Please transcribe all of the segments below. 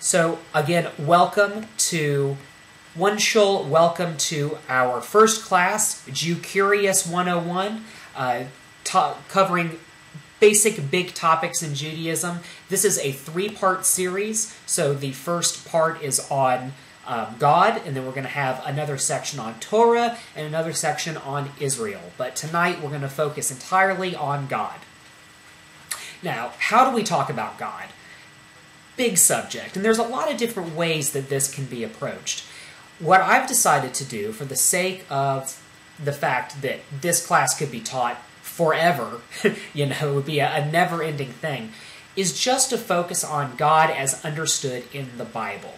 So again, welcome to OneShul. Welcome to our first class, Jew Curious 101, covering basic big topics in Judaism. This is a three-part series. So the first part is on God, and then we're going to have another section on Torah and another section on Israel. But tonight we're going to focus entirely on God. Now, how do we talk about God? Big subject, and there's a lot of different ways that this can be approached. What I've decided to do, for the sake of the fact that this class could be taught forever, it would be a never-ending thing, is just to focus on God as understood in the Bible.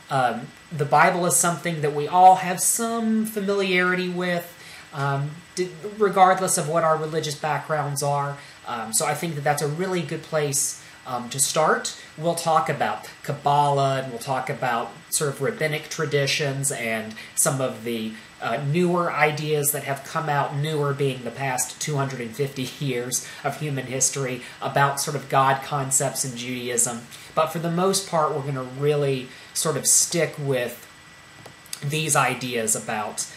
The Bible is something that we all have some familiarity with, regardless of what our religious backgrounds are. So I think that that's a really good place to start. We'll talk about Kabbalah, and we'll talk about sort of rabbinic traditions and some of the newer ideas that have come out, newer being the past 250 years of human history, about sort of God concepts in Judaism. But for the most part, we're going to really sort of stick with these ideas about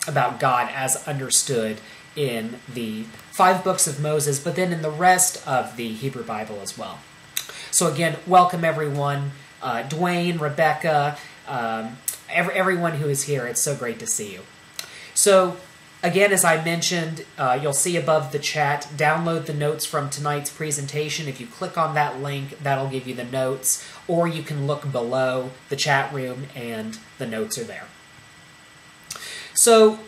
God as understood in the 5 books of Moses, but then in the rest of the Hebrew Bible as well. So again, welcome everyone, Dwayne, Rebecca, everyone who is here. It's so great to see you. So again, as I mentioned, you'll see above the chat, download the notes from tonight's presentation. If you click on that link, that'll give you the notes, or you can look below the chat room and the notes are there. So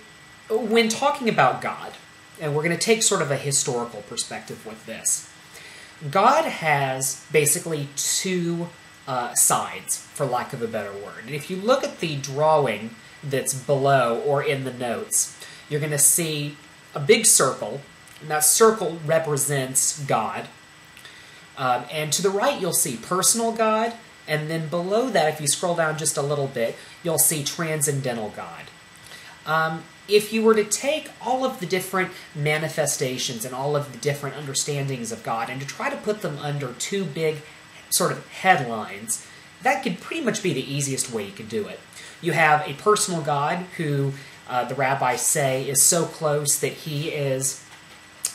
when talking about God, and we're going to take sort of a historical perspective with this, God has basically two sides, for lack of a better word. And if you look at the drawing that's below or in the notes, you're going to see a big circle, and that circle represents God. And to the right, you'll see personal God, and then below that, if you scroll down just a little bit, you'll see transcendental God. If you were to take all of the different manifestations and all of the different understandings of God and to try to put them under two big sort of headlines, that could pretty much be the easiest way you could do it. You have a personal God who the rabbis say is so close that he is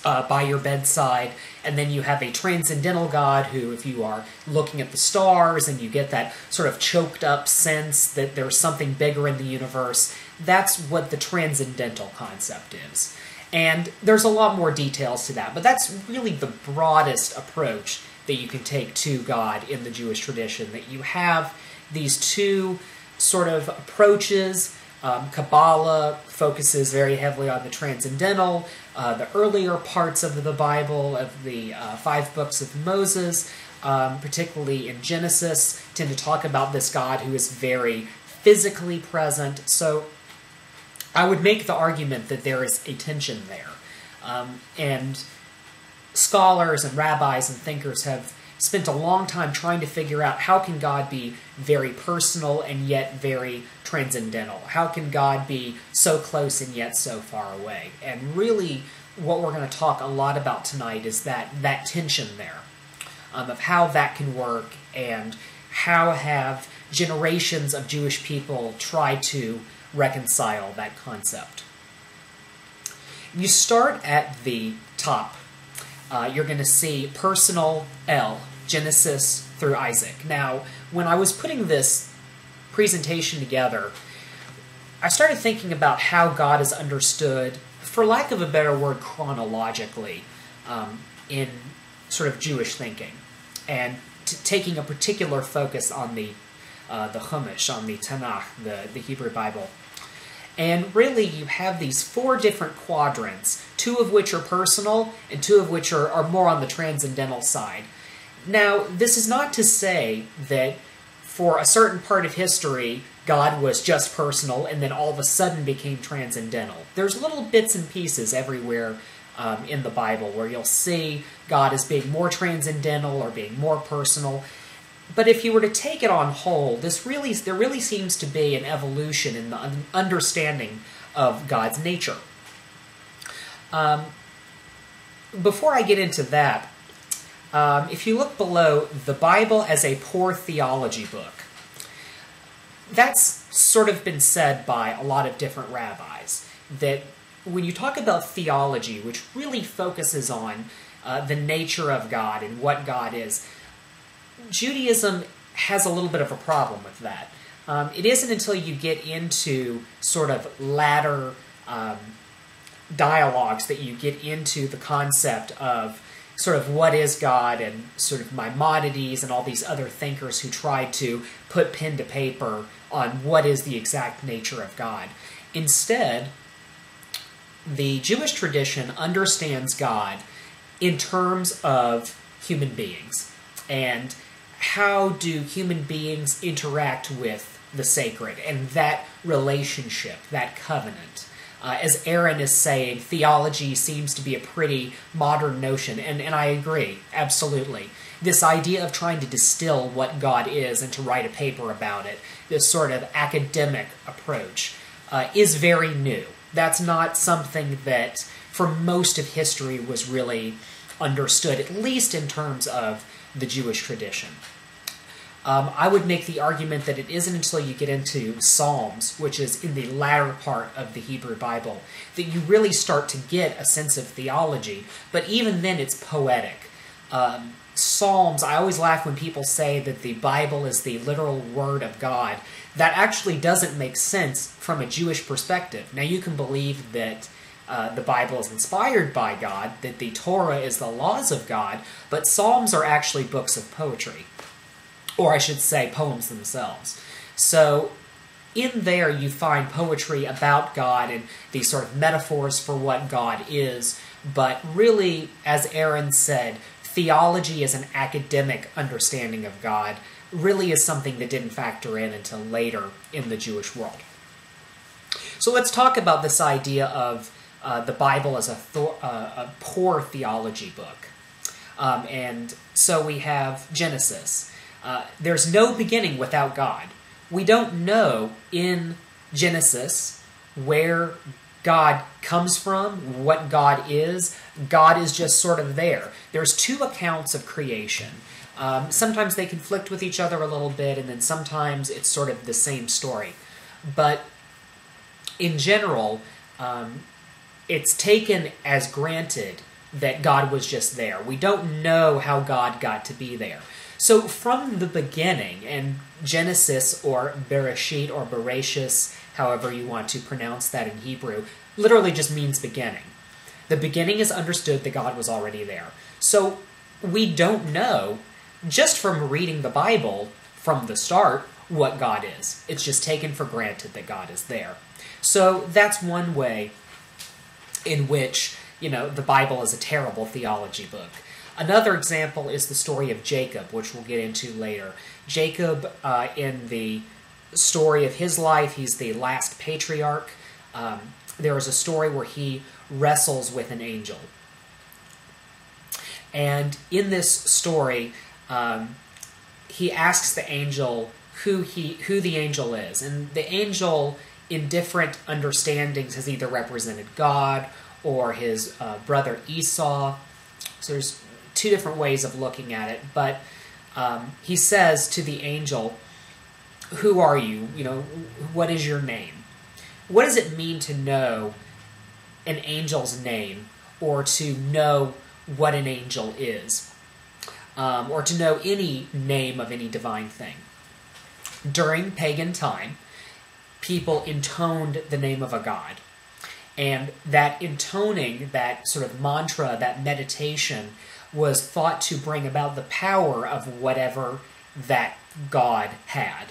by your bedside, and then you have a transcendental God who, if you are looking at the stars and you get that sort of choked up sense that there's something bigger in the universe, that's what the transcendental concept is. And there's a lot more details to that, but that's really the broadest approach that you can take to God in the Jewish tradition, that you have these two sort of approaches. Kabbalah focuses very heavily on the transcendental. The earlier parts of the Bible, of the 5 books of Moses, particularly in Genesis, tend to talk about this God who is very physically present. So I would make the argument that there is a tension there. And scholars and rabbis and thinkers have spent a long time trying to figure out how can God be very personal and yet very transcendental? How can God be so close and yet so far away? And really, what we're going to talk a lot about tonight is that tension there, of how that can work and how have generations of Jewish people tried to reconcile that concept. You start at the top. You're going to see personal L, Genesis through Isaac. Now, when I was putting this presentation together, I started thinking about how God is understood, for lack of a better word, chronologically, in sort of Jewish thinking, and taking a particular focus on the Chumash, on the Tanakh, the Hebrew Bible. And really, you have these 4 different quadrants, 2 of which are personal, and 2 of which are more on the transcendental side. Now, this is not to say that for a certain part of history, God was just personal and then all of a sudden became transcendental. There's little bits and pieces everywhere in the Bible where you'll see God as being more transcendental or being more personal. But if you were to take it on whole, there really seems to be an evolution in the understanding of God's nature. Before I get into that, if you look below, the Bible as a poor theology book, that's sort of been said by a lot of different rabbis, that when you talk about theology, which really focuses on the nature of God and what God is, Judaism has a little bit of a problem with that. It isn't until you get into sort of latter dialogues that you get into the concept of sort of what is God and sort of Maimonides and all these other thinkers who tried to put pen to paper on what is the exact nature of God. Instead, the Jewish tradition understands God in terms of human beings. And how do human beings interact with the sacred and that relationship, that covenant? As Aaron is saying, theology seems to be a pretty modern notion, and I agree, absolutely. This idea of trying to distill what God is and to write a paper about it, this sort of academic approach, is very new. That's not something that, for most of history, was really understood, at least in terms of the Jewish tradition. I would make the argument that it isn't until you get into Psalms, which is in the latter part of the Hebrew Bible, that you really start to get a sense of theology, but even then it's poetic. Psalms, I always laugh when people say that the Bible is the literal word of God. That actually doesn't make sense from a Jewish perspective. Now you can believe that the Bible is inspired by God, that the Torah is the laws of God, but Psalms are actually books of poetry. Or I should say, poems themselves. So in there you find poetry about God and these sort of metaphors for what God is, but really, as Aaron said, theology as an academic understanding of God really is something that didn't factor in until later in the Jewish world. So let's talk about this idea of the Bible as a poor theology book. And so we have Genesis. There's no beginning without God. We don't know in Genesis where God comes from, what God is. God is just sort of there. There's two accounts of creation. Sometimes they conflict with each other a little bit, and then sometimes it's sort of the same story. But in general, it's taken as granted that God was just there. We don't know how God got to be there. So from the beginning, and Genesis or Bereshit or Bereshis, however you want to pronounce that in Hebrew, literally just means beginning. The beginning is understood that God was already there. So we don't know, just from reading the Bible from the start, what God is. It's just taken for granted that God is there. So that's one way in which, the Bible is a terrible theology book. Another example is the story of Jacob, which we'll get into later. Jacob, in the story of his life, he's the last patriarch. There is a story where he wrestles with an angel. And in this story, he asks the angel who the angel is. And the angel, in different understandings, has either represented God or his brother Esau. So there's two different ways of looking at it, but he says to the angel, who are you? What is your name? What does it mean to know an angel's name, or to know what an angel is, or to know any name of any divine thing? During pagan time, people intoned the name of a god. And that intoning, that sort of mantra, that meditation, was thought to bring about the power of whatever that God had.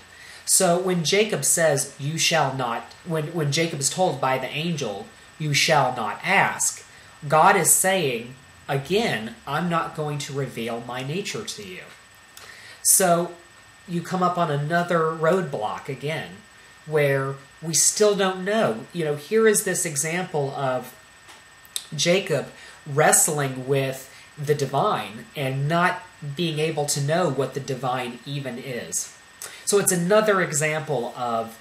So when Jacob says, you shall not, when Jacob is told by the angel, you shall not ask, God is saying, again, I'm not going to reveal my nature to you. So you come up on another roadblock again, where we still don't know. Here is this example of Jacob wrestling with the divine and not being able to know what the divine even is. So it's another example of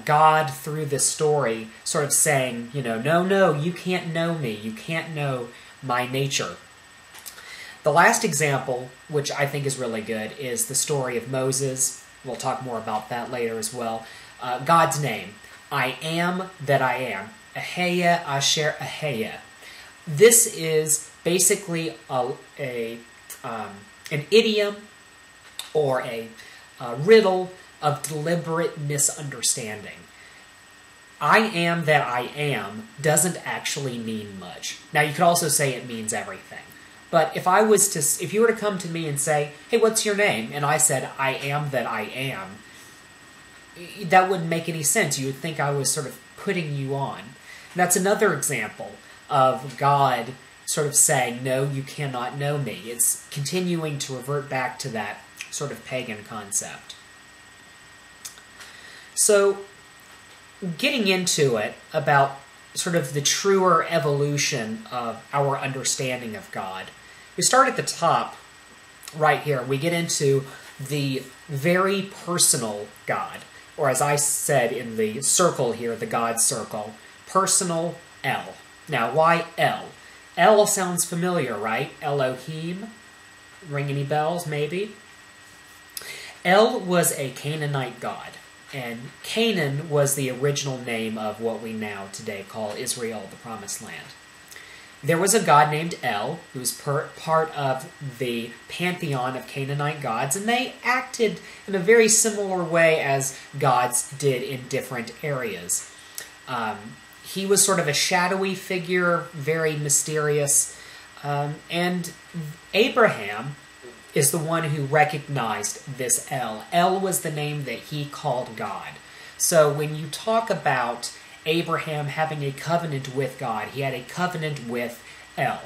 God, through this story, sort of saying, no, you can't know me. You can't know my nature. The last example, which I think is really good, is the story of Moses. We'll talk more about that later as well. God's name, I am that I am. Aheya Asher Aheya. This is basically an idiom or a riddle of deliberate misunderstanding. I am that I am doesn't actually mean much. Now, you could also say it means everything. But if you were to come to me and say, hey, what's your name? And I said, I am that I am, that wouldn't make any sense. You would think I was sort of putting you on. And that's another example of God sort of saying, no, you cannot know me. It's continuing to revert back to that sort of pagan concept. So, getting into it about sort of the truer evolution of our understanding of God, we start at the top right here. We get into the very personal God, or as I said in the circle here, the God circle, personal El. Now, why El? El sounds familiar, right? Elohim. Ring any bells, maybe? El was a Canaanite god, and Canaan was the original name of what we now today call Israel, the Promised Land. There was a god named El, who was part of the pantheon of Canaanite gods, and they acted in a very similar way as gods did in different areas. He was sort of a shadowy figure, very mysterious, and Abraham is the one who recognized this El. El was the name that he called God. So when you talk about Abraham having a covenant with God, he had a covenant with El.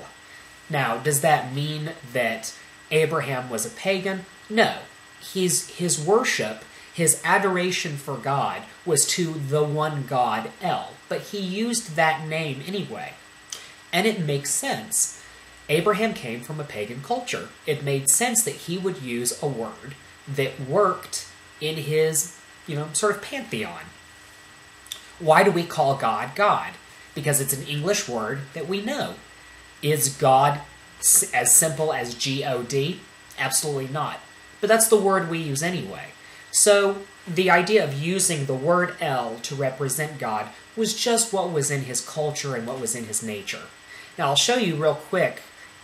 Now, does that mean that Abraham was a pagan? No. His worship, his adoration for God, was to the one God, El. But he used that name anyway. And it makes sense. Abraham came from a pagan culture. It made sense that he would use a word that worked in his, sort of pantheon. Why do we call God God? Because it's an English word that we know. Is God as simple as G-O-D? Absolutely not. But that's the word we use anyway. So the idea of using the word El to represent God was just what was in his culture and what was in his nature. Now I'll show you real quick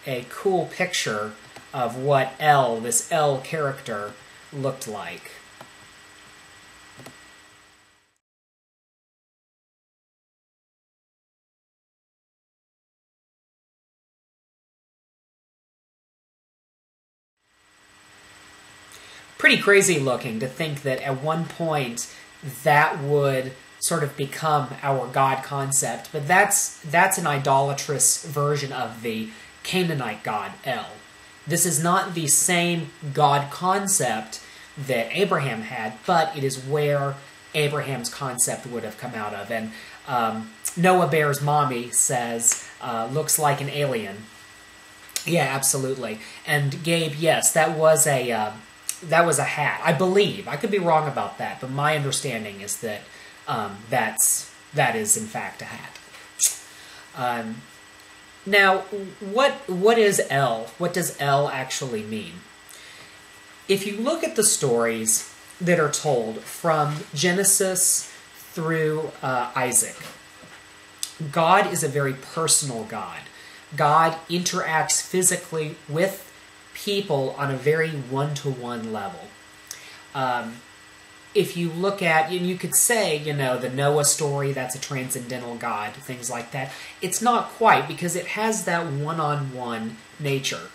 a cool picture of what El, this El character, looked like. Pretty crazy looking to think that at one point that would sort of become our God concept, but that's an idolatrous version of the Canaanite god El. This is not the same God concept that Abraham had, but it is where Abraham's concept would have come out of. And Noah Bear's mommy says, looks like an alien. Yeah, absolutely. And Gabe, yes, that was a hat. I believe. I could be wrong about that, but my understanding is that that is in fact a hat. Now, what is El? What does El actually mean? If you look at the stories that are told from Genesis through Isaac, God is a very personal God. God interacts physically with people on a very one-to-one level. If you look at, and you could say, the Noah story, that's a transcendental God, things like that. It's not quite, because it has that one-on-one nature.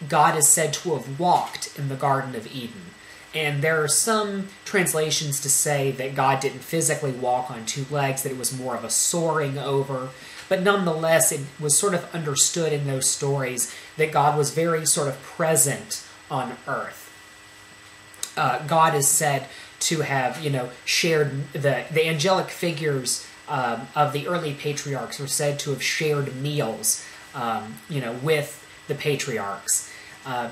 God is said to have walked in the Garden of Eden. And there are some translations to say that God didn't physically walk on two legs, that it was more of a soaring over. But nonetheless, it was sort of understood in those stories that God was very sort of present on earth. God is said to have, shared the angelic figures of the early patriarchs were said to have shared meals, with the patriarchs.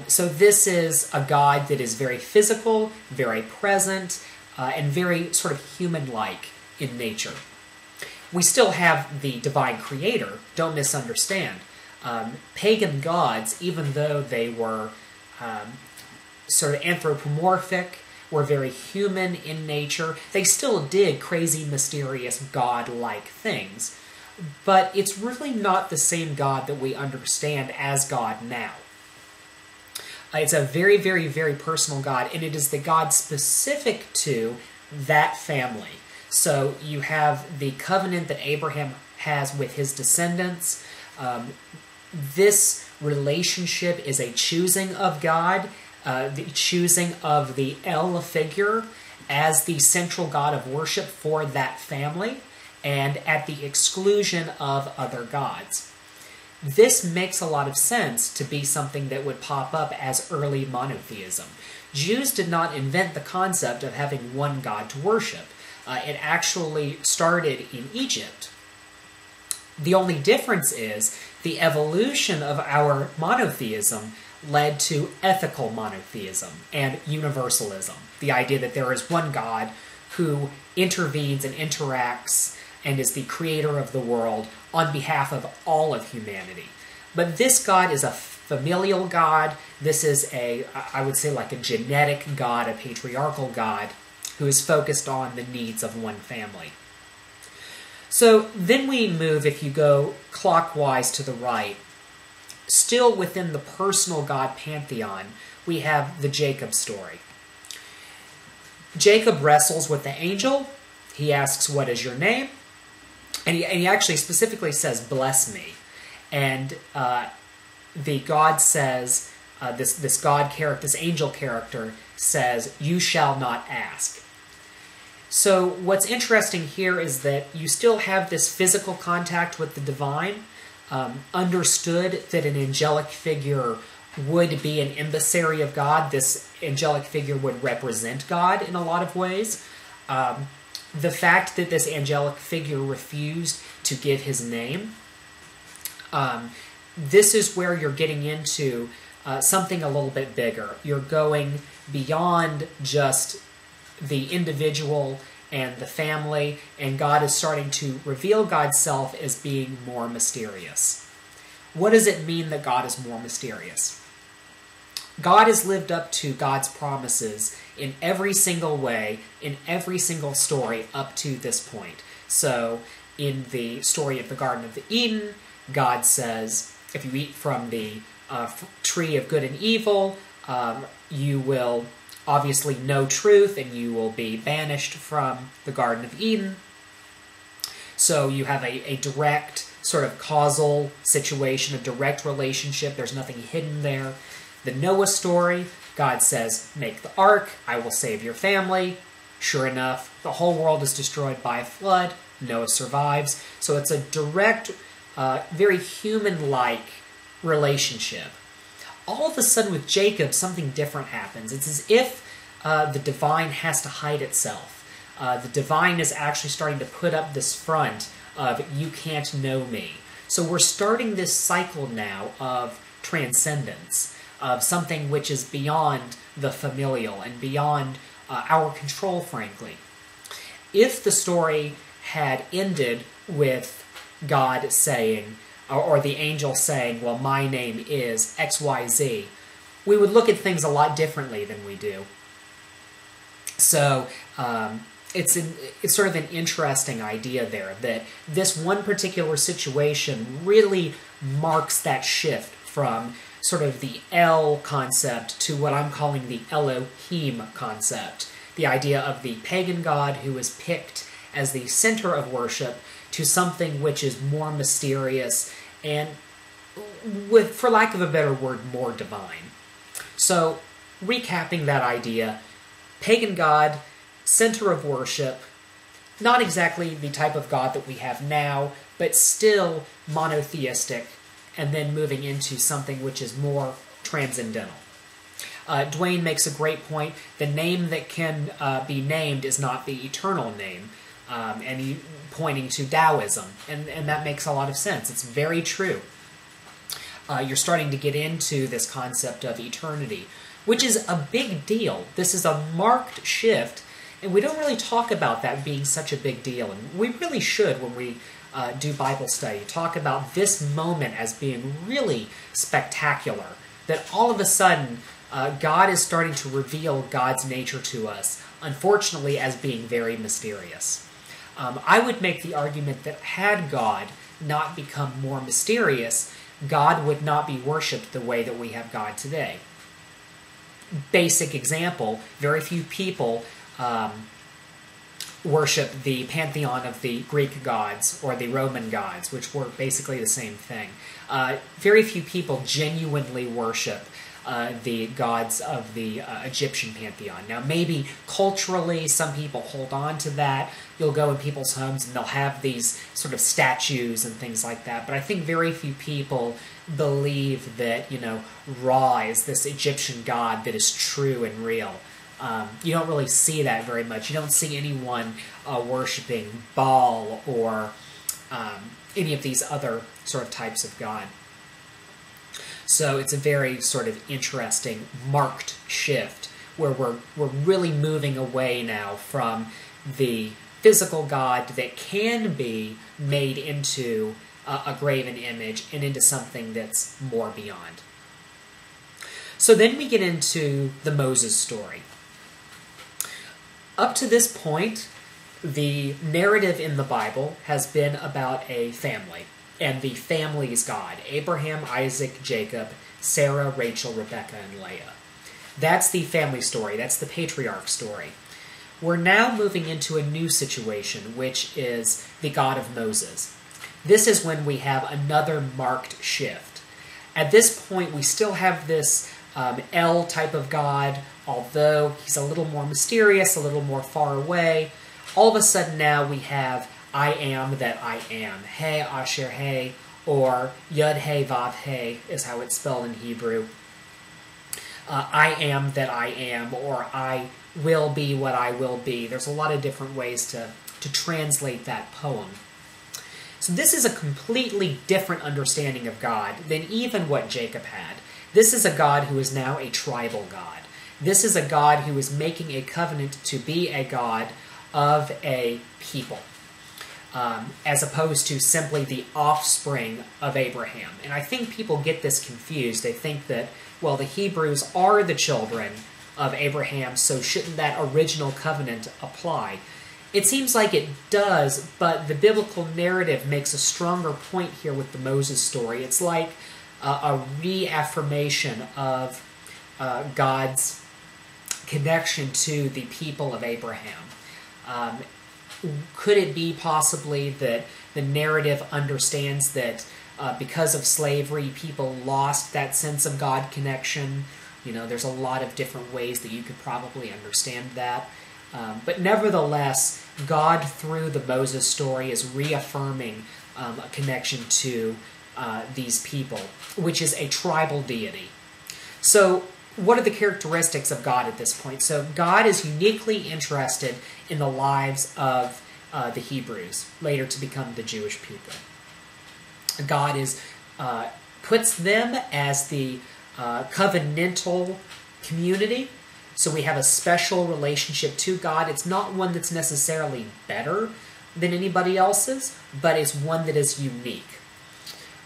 So this is a God that is very physical, very present, and very sort of human-like in nature. We still have the divine creator, don't misunderstand. pagan gods, even though they were sort of anthropomorphic, were very human in nature, they still did crazy, mysterious, god-like things. But it's really not the same God that we understand as God now. It's a very, very, very personal God, and it is the God specific to that family. So you have the covenant that Abraham has with his descendants. This relationship is a choosing of God, the choosing of the El figure as the central God of worship for that family, and at the exclusion of other gods. This makes a lot of sense to be something that would pop up as early monotheism. Jews did not invent the concept of having one God to worship. It actually started in Egypt. The only difference is the evolution of our monotheism led to ethical monotheism and universalism, the idea that there is one God who intervenes and interacts and is the creator of the world on behalf of all of humanity. But this God is a familial God. This is I would say, like a genetic God, a patriarchal God, who is focused on the needs of one family. So then we move, if you go clockwise to the right, still within the personal God pantheon, we have the Jacob story. Jacob wrestles with the angel. He asks, "What is your name?" And he actually specifically says, "Bless me." And the God says, this God character, this angel character says, "You shall not ask." So what's interesting here is that you still have this physical contact with the divine, understood that an angelic figure would be an emissary of God. This angelic figure would represent God in a lot of ways. The fact that this angelic figure refused to give his name, this is where you're getting into something a little bit bigger. You're going beyond just the individual and the family, and God is starting to reveal God's self as being more mysterious. What does it mean that God is more mysterious? God has lived up to God's promises in every single way, in every single story up to this point. So, in the story of the Garden of Eden, God says, if you eat from the tree of good and evil, you will obviously know truth, and you will be banished from the Garden of Eden. So you have a direct sort of causal situation, a direct relationship. There's nothing hidden there. The Noah story, God says, "Make the ark, I will save your family." Sure enough, the whole world is destroyed by a flood. Noah survives. So it's a direct, very human-like relationship. All of a sudden with Jacob, something different happens. It's as if the divine has to hide itself. The divine is actually starting to put up this front of, "You can't know me." So we're starting this cycle now of transcendence, of something which is beyond the familial and beyond our control, frankly. If the story had ended with God saying, or the angel saying, "Well, my name is XYZ," we would look at things a lot differently than we do. So it's sort of an interesting idea there, that this one particular situation really marks that shift from sort of the El concept to what I'm calling the Elohim concept. The idea of the pagan god who is picked as the center of worship to something which is more mysterious and, with, for lack of a better word, more divine. So, recapping that idea, pagan god, center of worship, not exactly the type of God that we have now, but still monotheistic, and then moving into something which is more transcendental. Dwayne makes a great point. The name that can be named is not the eternal name, and he pointing to Taoism, and that makes a lot of sense. It's very true. You're starting to get into this concept of eternity, which is a big deal. This is a marked shift, and we don't really talk about that being such a big deal, and we really should when we do Bible study talk about this moment as being really spectacular, that all of a sudden God is starting to reveal God's nature to us, unfortunately as being very mysterious. I would make the argument that had God not become more mysterious, God would not be worshipped the way that we have God today. Basic example, very few people worship the pantheon of the Greek gods or the Roman gods, which were basically the same thing. Very few people genuinely worship the gods of the Egyptian pantheon. Now, maybe culturally, some people hold on to that. You'll go in people's homes and they'll have these sort of statues and things like that. But I think very few people believe that, Ra is this Egyptian god that is true and real. You don't really see that very much. You don't see anyone worshiping Baal or any of these other sort of types of god. So it's a very sort of interesting, marked shift where we're really moving away now from the physical God that can be made into a graven image and into something that's more beyond. So then we get into the Moses story. Up to this point, the narrative in the Bible has been about a family, and the family's God: Abraham, Isaac, Jacob, Sarah, Rachel, Rebecca, and Leah. That's the family story. That's the patriarch story. We're now moving into a new situation, which is the God of Moses. This is when we have another marked shift. At this point, we still have this El type of God, although he's a little more mysterious, a little more far away. All of a sudden now we have I am that I am. He Asher He, or Yud He Vav He is how it's spelled in Hebrew. I am that I am, or I will be what I will be. There's a lot of different ways to translate that poem. So this is a completely different understanding of God than even what Jacob had. This is a God who is now a tribal God. This is a God who is making a covenant to be a God of a people, as opposed to simply the offspring of Abraham. And I think people get this confused. They think that, well, the Hebrews are the children of Abraham, so shouldn't that original covenant apply? It seems like it does, but the biblical narrative makes a stronger point here with the Moses story. It's like a reaffirmation of God's connection to the people of Abraham. Could it be possibly that the narrative understands that because of slavery, people lost that sense of God connection? There's a lot of different ways that you could probably understand that. But nevertheless, God, through the Moses story, is reaffirming a connection to these people, which is a tribal deity. So what are the characteristics of God at this point? So God is uniquely interested in the lives of the Hebrews, later to become the Jewish people. God puts them as the covenantal community. So we have a special relationship to God. It's not one that's necessarily better than anybody else's, but it's one that is unique.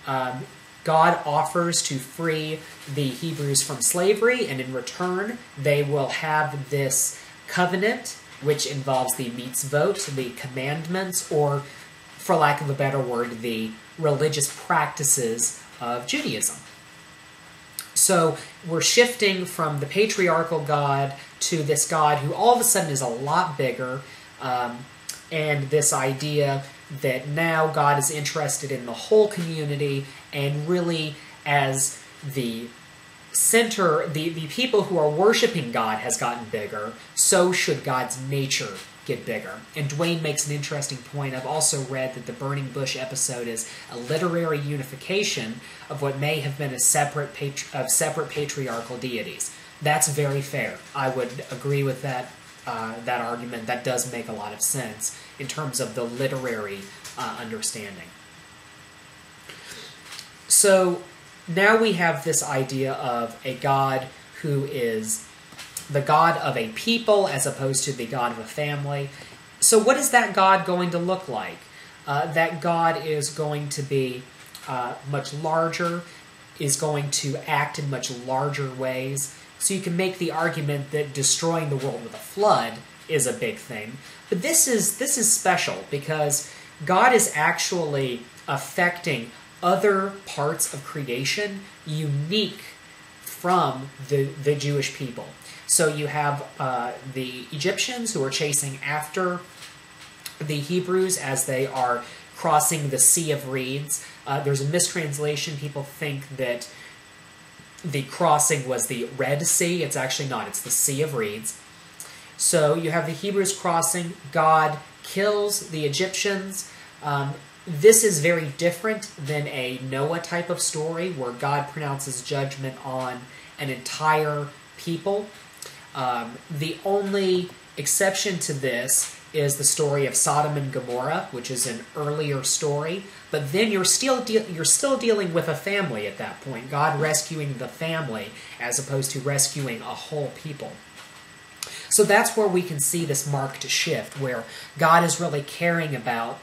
God offers to free the Hebrews from slavery, and in return, they will have this covenant, which involves the mitzvot, the commandments, or, for lack of a better word, the religious practices of Judaism. So we're shifting from the patriarchal God to this God who all of a sudden is a lot bigger, and this idea that now God is interested in the whole community, and really as the center, the people who are worshiping God has gotten bigger, so should God's nature get bigger. And Dwayne makes an interesting point. I've also read that the Burning Bush episode is a literary unification of what may have been separate patriarchal deities. That's very fair. I would agree with that argument. That does make a lot of sense in terms of the literary understanding. So now we have this idea of a God who is the God of a people as opposed to the God of a family. So what is that God going to look like? that God is going to be much larger, is going to act in much larger ways. So you can make the argument that destroying the world with a flood is a big thing. But this is special because God is actually affecting other parts of creation unique from the Jewish people. So you have the Egyptians who are chasing after the Hebrews as they are crossing the Sea of Reeds. There's a mistranslation. People think that the crossing was the Red Sea. It's actually not. It's the Sea of Reeds. So you have the Hebrews crossing. God kills the Egyptians. This is very different than a Noah type of story where God pronounces judgment on an entire people. The only exception to this is the story of Sodom and Gomorrah, which is an earlier story. But then you're still dealing with a family at that point. God rescuing the family as opposed to rescuing a whole people. So that's where we can see this marked shift, where God is really caring about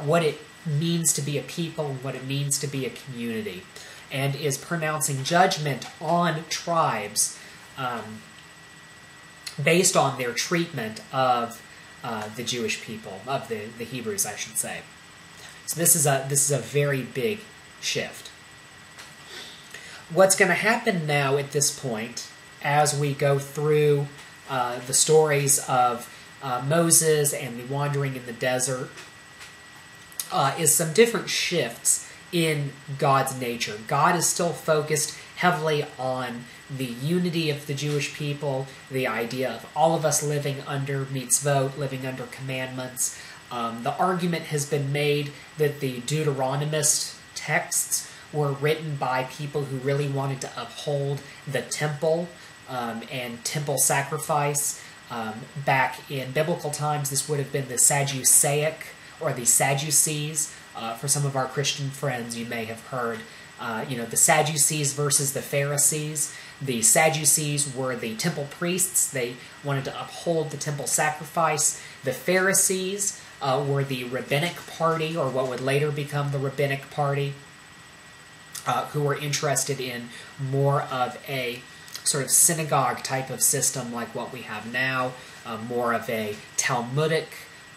what it means to be a people and what it means to be a community, and is pronouncing judgment on tribes based on their treatment of the Jewish people, of the Hebrews, I should say. So this is a very big shift. What's going to happen now at this point, as we go through the stories of Moses and the wandering in the desert, is some different shifts in God's nature. God is still focused heavily on the unity of the Jewish people, the idea of all of us living under mitzvot, living under commandments. The argument has been made that the Deuteronomist texts were written by people who really wanted to uphold the temple and temple sacrifice. Back in biblical times, this would have been the Sadduceic or the Sadducees. For some of our Christian friends, you may have heard, the Sadducees versus the Pharisees. The Sadducees were the temple priests. They wanted to uphold the temple sacrifice. The Pharisees were the rabbinic party, or what would later become the rabbinic party, who were interested in more of a sort of synagogue type of system like what we have now, more of a Talmudic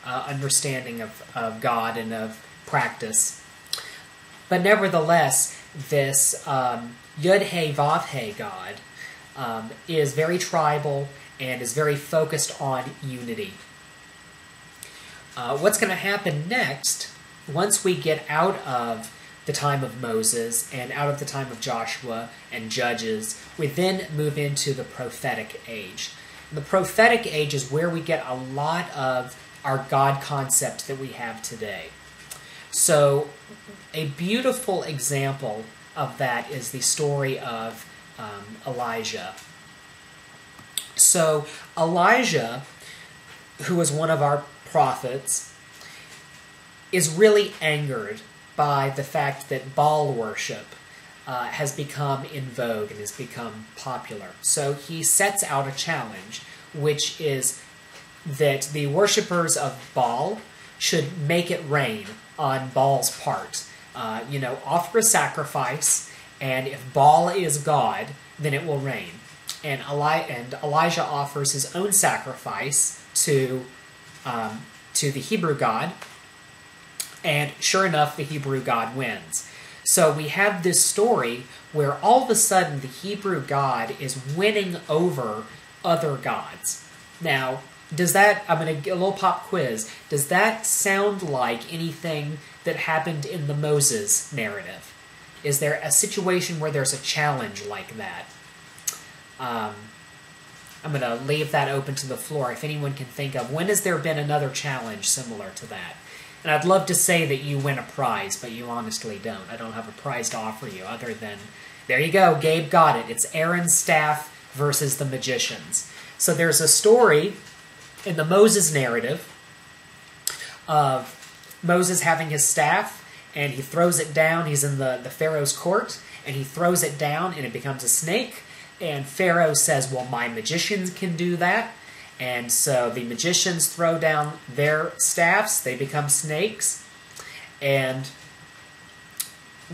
understanding of God and of practice. But nevertheless, this Yud-He Vav-He God is very tribal and is very focused on unity. What's going to happen next, once we get out of the time of Moses and out of the time of Joshua and Judges, we then move into the Prophetic Age. And the Prophetic Age is where we get a lot of our God concept that we have today. So a beautiful example of that is the story of Elijah. So Elijah, who was one of our prophets, is really angered by the fact that Baal worship has become in vogue and has become popular. So he sets out a challenge, which is that the worshippers of Baal should make it rain on Baal's part. Offer a sacrifice, and if Baal is God, then it will rain. And Elijah offers his own sacrifice to the Hebrew God, and sure enough, the Hebrew God wins. So we have this story where all of a sudden the Hebrew God is winning over other gods. Now, does that, I'm going to get a little pop quiz, does that sound like anything that happened in the Moses narrative? Is there a situation where there's a challenge like that? I'm going to leave that open to the floor if anyone can think of. When has there been another challenge similar to that? And I'd love to say that you win a prize, but you honestly don't. I don't have a prize to offer you other than, there you go, Gabe got it. It's Aaron's staff versus the magicians. So there's a story in the Moses narrative of Moses having his staff, and he throws it down. He's in the Pharaoh's court, and he throws it down, and it becomes a snake. And Pharaoh says, well, my magicians can do that. And so the magicians throw down their staffs. They become snakes. And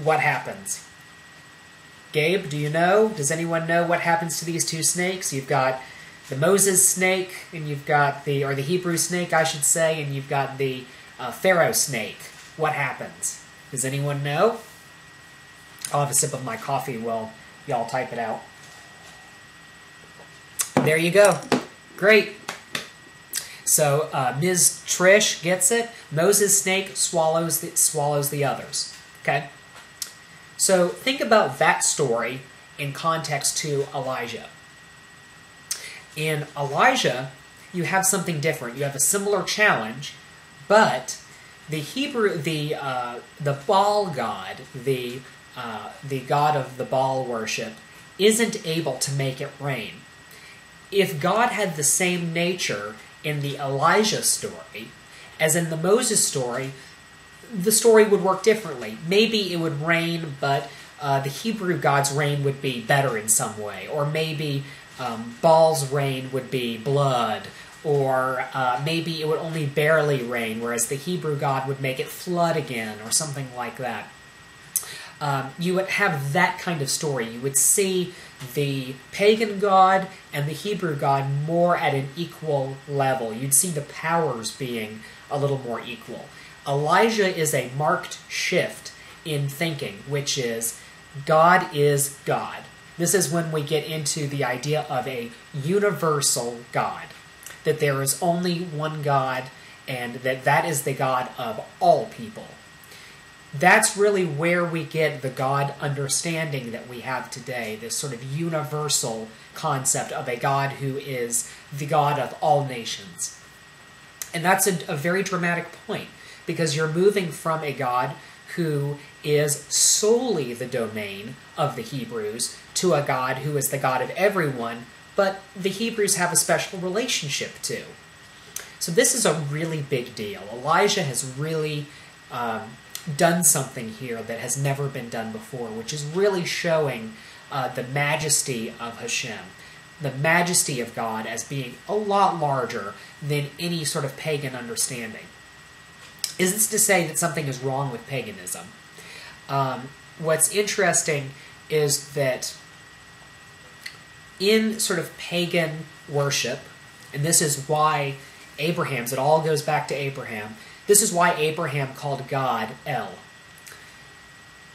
what happens? Gabe, do you know? Does anyone know what happens to these two snakes? You've got the Moses snake, and you've got or the Hebrew snake, I should say, and you've got the Pharaoh snake. What happens? Does anyone know? I'll have a sip of my coffee while y'all type it out. There you go. Great. So Ms. Trish gets it. Moses' snake swallows the others. Okay? So think about that story in context to Elijah. In Elijah, you have something different. You have a similar challenge, but the Baal god, the god of the Baal worship, isn't able to make it rain. If God had the same nature in the Elijah story as in the Moses story, the story would work differently. Maybe it would rain, but the Hebrew God's rain would be better in some way. Or maybe Baal's rain would be blood. Or maybe it would only barely rain, whereas the Hebrew God would make it flood again, or something like that. You would have that kind of story. You would see the pagan god and the Hebrew god more at an equal level. You'd see the powers being a little more equal. Elijah is a marked shift in thinking, which is God is God. This is when we get into the idea of a universal God, that there is only one God and that is the God of all people. That's really where we get the God understanding that we have today, this sort of universal concept of a God who is the God of all nations. And that's a very dramatic point, because you're moving from a God who is solely the domain of the Hebrews to a God who is the God of everyone, but the Hebrews have a special relationship to. So this is a really big deal. Elijah has really done something here that has never been done before, which is really showing the majesty of Hashem, the majesty of God as being a lot larger than any sort of pagan understanding. Is this to say that something is wrong with paganism? What's interesting is that in sort of pagan worship, and this is why it all goes back to Abraham. This is why Abraham called God El.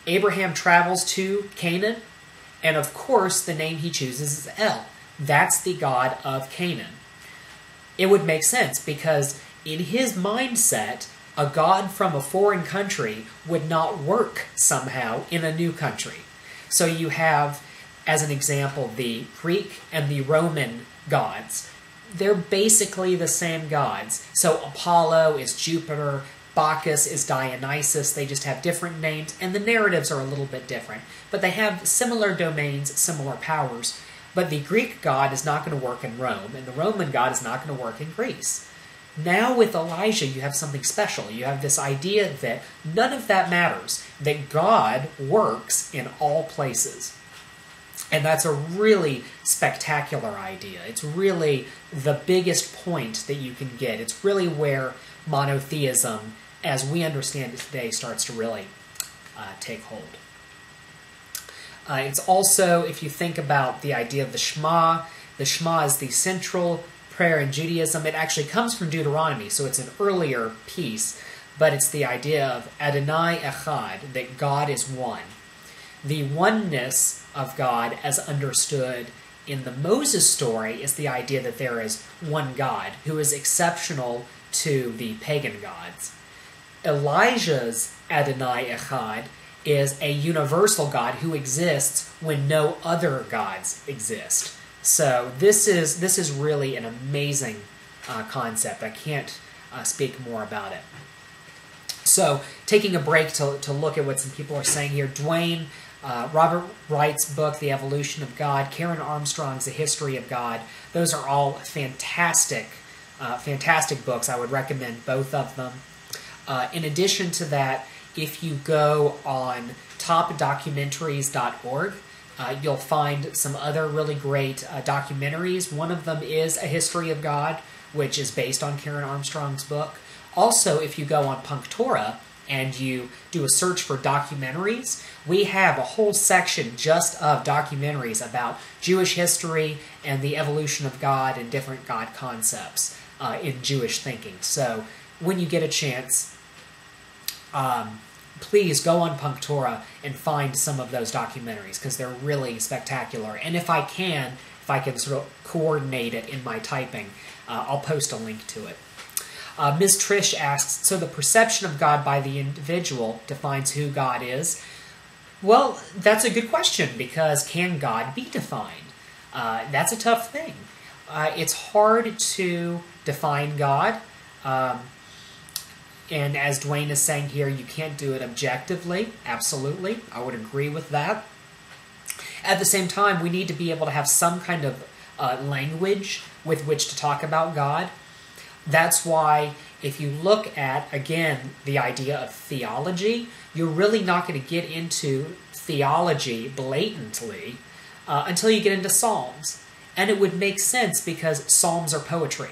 Abraham travels to Canaan, and of course the name he chooses is El. That's the God of Canaan. It would make sense, because in his mindset, a God from a foreign country would not work somehow in a new country. So you have, as an example, the Greek and the Roman gods. They're basically the same gods. So Apollo is Jupiter, Bacchus is Dionysus. They just have different names, and the narratives are a little bit different. But they have similar domains, similar powers. But the Greek god is not going to work in Rome, and the Roman god is not going to work in Greece. Now with Elijah, you have something special. You have this idea that none of that matters, that God works in all places. And that's a really spectacular idea. It's really the biggest point that you can get. It's really where monotheism, as we understand it today, starts to really take hold. It's also, if you think about the idea of the Shema is the central prayer in Judaism. It actually comes from Deuteronomy, so it's an earlier piece, but it's the idea of Adonai Echad, that God is one. The oneness of God, as understood in the Moses story, is the idea that there is one God who is exceptional to the pagan gods. Elijah's Adonai Echad is a universal God who exists when no other gods exist. So this is really an amazing concept. I can't speak more about it. So taking a break to look at what some people are saying here. Dwayne, Robert Wright's book, The Evolution of God, Karen Armstrong's The History of God. Those are all fantastic, fantastic books. I would recommend both of them. In addition to that, if you go on topdocumentaries.org, you'll find some other really great documentaries. One of them is A History of God, which is based on Karen Armstrong's book. Also, if you go on PunkTorah, and you do a search for documentaries, we have a whole section just of documentaries about Jewish history and the evolution of God and different God concepts in Jewish thinking. So when you get a chance, please go on PunkTorah and find some of those documentaries, because they're really spectacular. And if I can sort of coordinate it in my typing, I'll post a link to it. Ms. Trish asks, so the perception of God by the individual defines who God is? Well, that's a good question, because can God be defined? That's a tough thing. It's hard to define God. And as Dwayne is saying here, you can't do it objectively. Absolutely. I would agree with that. At the same time, we need to be able to have some kind of language with which to talk about God. That's why if you look at, again, the idea of theology, you're really not going to get into theology blatantly until you get into Psalms. And it would make sense because Psalms are poetry.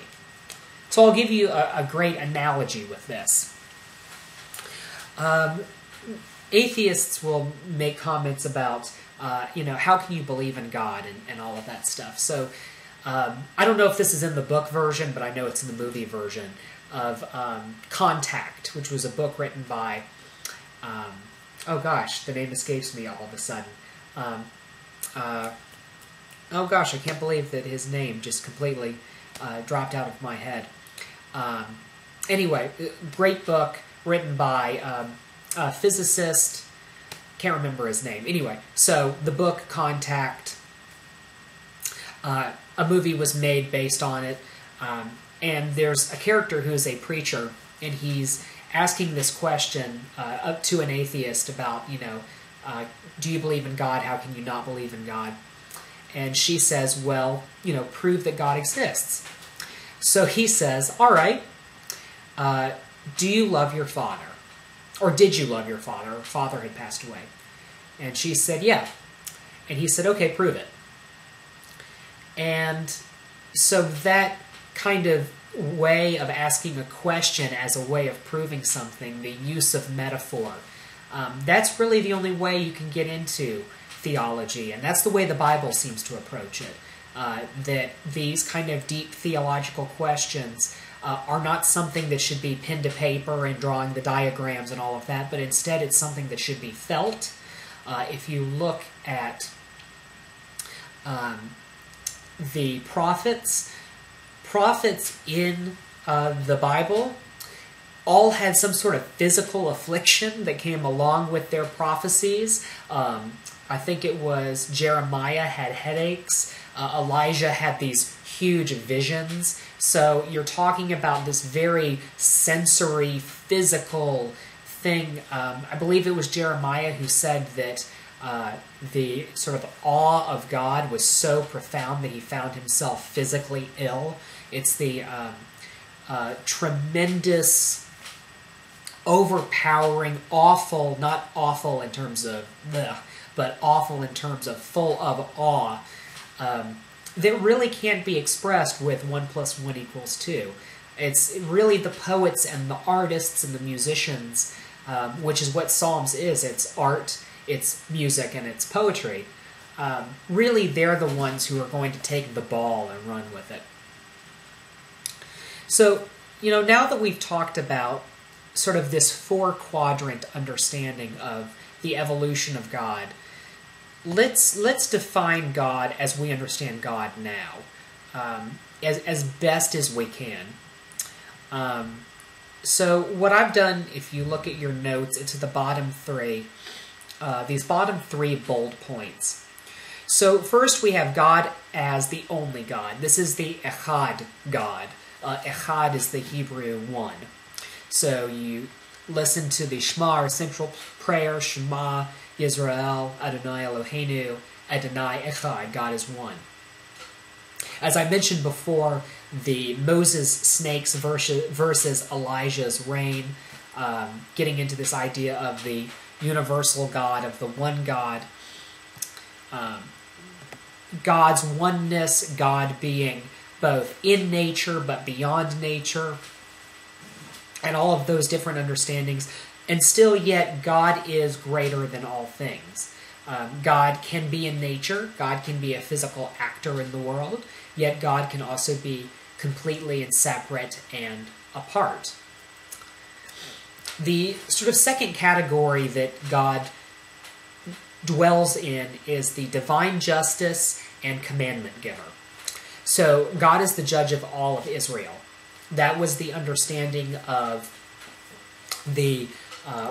So I'll give you a great analogy with this. Atheists will make comments about, how can you believe in God and all of that stuff. So I don't know if this is in the book version, but I know it's in the movie version of Contact, which was a book written by, oh gosh, the name escapes me all of a sudden. Oh gosh, I can't believe that his name just completely dropped out of my head. Anyway, great book written by a physicist. Can't remember his name. Anyway, so the book Contact, a movie was made based on it, and there's a character who is a preacher, and he's asking this question up to an atheist about, do you believe in God? How can you not believe in God? And she says, well, prove that God exists. So he says, all right, do you love your father? Or did you love your father? Her father had passed away. And she said, yeah. And he said, okay, prove it. And so that kind of way of asking a question as a way of proving something, the use of metaphor, that's really the only way you can get into theology. And that's the way the Bible seems to approach it. That these kind of deep theological questions are not something that should be pinned to paper and drawing the diagrams and all of that, but instead it's something that should be felt. If you look at the prophets in the Bible all had some sort of physical affliction that came along with their prophecies. I think it was Jeremiah had headaches. Elijah had these huge visions. So you're talking about this very sensory, physical thing. I believe it was Jeremiah who said that the sort of awe of God was so profound that he found himself physically ill. It's the tremendous, overpowering, awful, not awful in terms of the, but awful in terms of full of awe, that really can't be expressed with 1 + 1 = 2. It's really the poets and the artists and the musicians, which is what Psalms is. It's art, it's music, and it's poetry. Really, they're the ones who are going to take the ball and run with it. So, now that we've talked about sort of this 4-quadrant understanding of the evolution of God, let's define God as we understand God now, as best as we can. So what I've done, if you look at your notes, it's the bottom 3, these bottom 3 bold points. So first we have God as the only God. This is the Echad God. Echad is the Hebrew one. So you listen to the Shema, our central prayer, Shema Yisrael, Adonai Eloheinu, Adonai Echad, God is one. As I mentioned before, the Moses snakes versus Elijah's rain, getting into this idea of the universal God, of the one God, God's oneness, God being both in nature but beyond nature, and all of those different understandings. And still yet, God is greater than all things. God can be in nature, God can be a physical actor in the world, yet God can also be completely and separate and apart. The sort of second category that God dwells in is the divine justice and commandment giver. So God is the judge of all of Israel. That was the understanding of the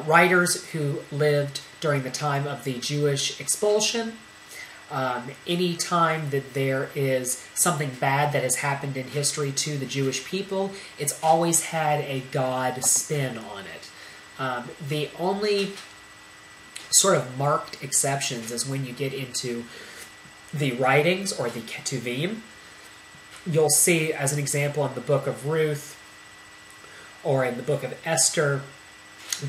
writers who lived during the time of the Jewish expulsion. Any time that there is something bad that has happened in history to the Jewish people, it's always had a God spin on it. The only sort of marked exceptions is when you get into the writings or the Ketuvim. You'll see, as an example, in the book of Ruth or in the book of Esther,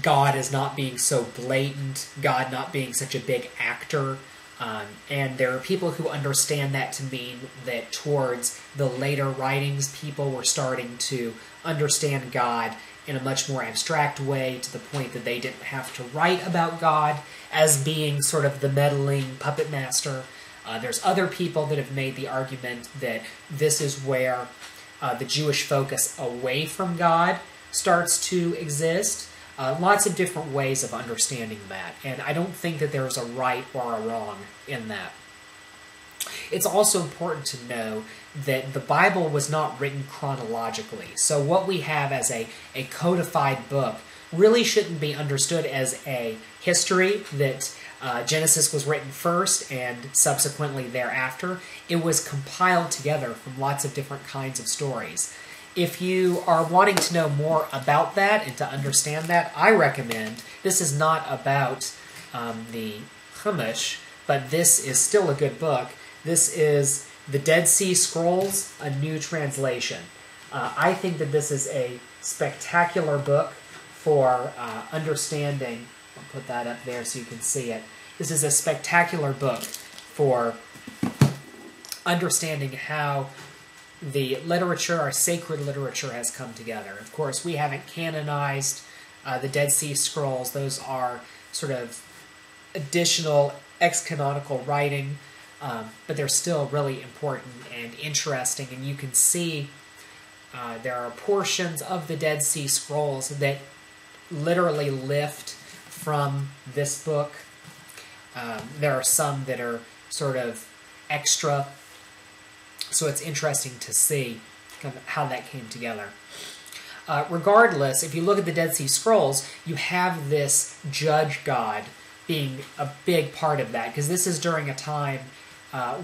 God is not being so blatant, God not being such a big actor. And there are people who understand that to mean that towards the later writings, people were starting to understand God in a much more abstract way, to the point that they didn't have to write about God as being sort of the meddling puppet master. There's other people that have made the argument that this is where the Jewish focus away from God starts to exist. Lots of different ways of understanding that, and I don't think that there's a right or a wrong in that. It's also important to know that the Bible was not written chronologically, so what we have as a codified book really shouldn't be understood as a history that Genesis was written first and subsequently thereafter. It was compiled together from lots of different kinds of stories. If you are wanting to know more about that and to understand that, I recommend, this is not about the Chumash, but this is still a good book. This is The Dead Sea Scrolls, a New Translation. I think that this is a spectacular book for understanding. I'll put that up there so you can see it. This is a spectacular book for understanding how the literature, our sacred literature, has come together. Of course, we haven't canonized the Dead Sea Scrolls. Those are sort of additional ex-canonical writing, but they're still really important and interesting, and you can see there are portions of the Dead Sea Scrolls that literally lift from this book. There are some that are sort of extra, so it's interesting to see kind of how that came together. Regardless, if you look at the Dead Sea Scrolls, you have this judge God being a big part of that, because this is during a time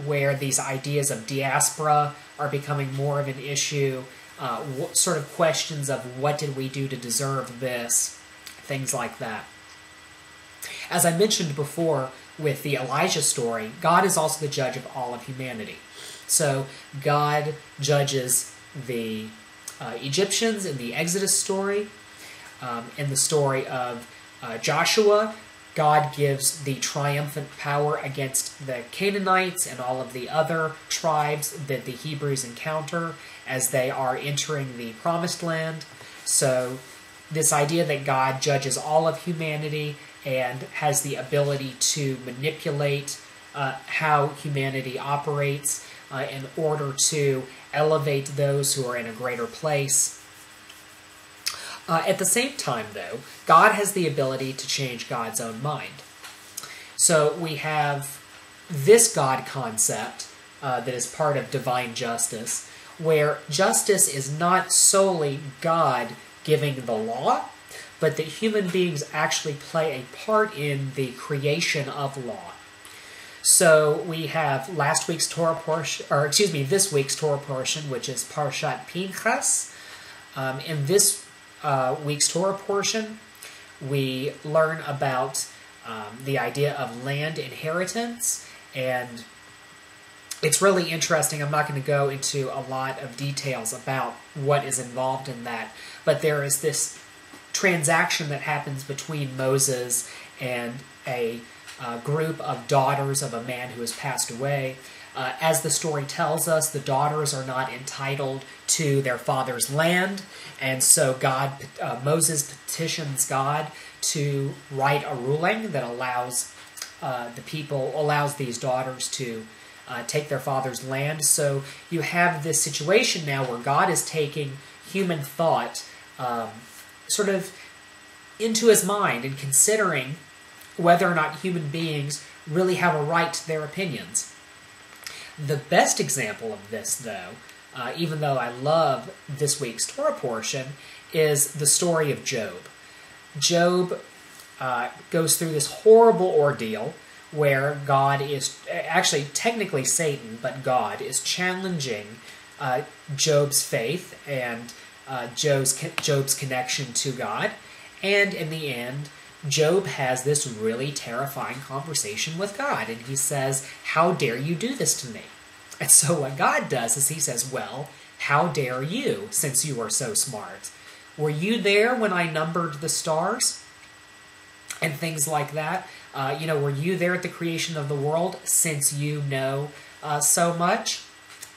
where these ideas of diaspora are becoming more of an issue, sort of questions of what did we do to deserve this, things like that. As I mentioned before with the Elijah story, God is also the judge of all of humanity. So God judges the Egyptians in the Exodus story. In the story of Joshua, God gives the triumphant power against the Canaanites and all of the other tribes that the Hebrews encounter as they are entering the Promised Land. So this idea that God judges all of humanity and has the ability to manipulate how humanity operates in order to elevate those who are in a greater place. At the same time, though, God has the ability to change God's own mind. So we have this God concept that is part of divine justice, where justice is not solely God giving the law, but that human beings actually play a part in the creation of law. So we have last week's Torah portion, or excuse me, this week's Torah portion, which is Parshat Pinchas. In this week's Torah portion, we learn about the idea of land inheritance, and it's really interesting. I'm not going to go into a lot of details about what is involved in that, but there is this transaction that happens between Moses and a group of daughters of a man who has passed away. As the story tells us, the daughters are not entitled to their father's land, and so Moses petitions God to write a ruling that allows these daughters to take their father's land. So you have this situation now where God is taking human thought sort of into his mind and considering whether or not human beings really have a right to their opinions. The best example of this, though, even though I love this week's Torah portion, is the story of Job. Job goes through this horrible ordeal where God is, actually technically Satan, but God is challenging Job's faith and Job's connection to God. And in the end, Job has this really terrifying conversation with God, and he says, "How dare you do this to me?" And so what God does is he says, "Well, how dare you, since you are so smart? Were you there when I numbered the stars?" And things like that. Were you there at the creation of the world, since you know so much?